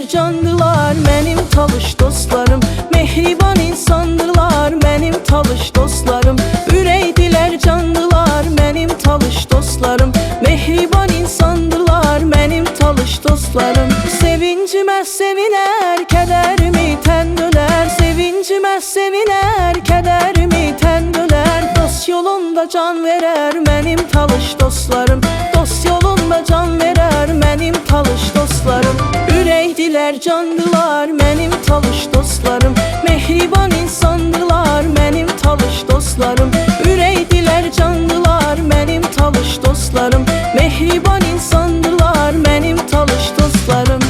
Ürəkdilər, candılar mənim talış dostlarım. Mehriban insandırlar mənim talış dostlarım. Ürəkdilər, candılar mənim talış dostlarım. Mehriban insandırlar mənim talış dostlarım. Sevincimə sevinər, kədərimi tən dölər. Sevincimə sevinər, kədərimi tən dölər. Dost yolunda can verər mənim talış dostlarım. Dost yolunda can verər mənim talış dostlarım. Ürəkdilər, candılar mənim talış dostlarım. Mehriban insandırlar mənim talış dostlarım. Ürəkdilər, candılar mənim talış dostlarım. Mehriban insandırlar mənim talış dostlarım.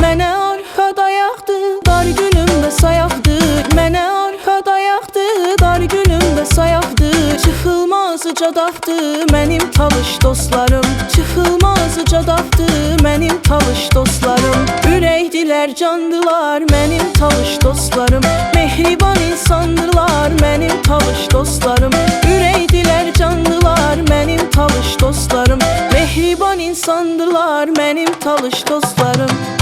Mənə arxa dayaqdı, dar günümdə sayaqdı. Mənə arxa dayaqdı, dar günümdə sayaqdı. Çıxılmaz cadaqdı mənim talış dostlarım. Çıxılmaz cadaqdı mənim talış dostlarım. Ürəkdilər, candılar mənim talış dostlarım. Mehriban insandırlar mənim talış dostlarım. Ürəkdilər, candılar mənim talış dostlarım. Mehriban insandırlar mənim talış dostlarım.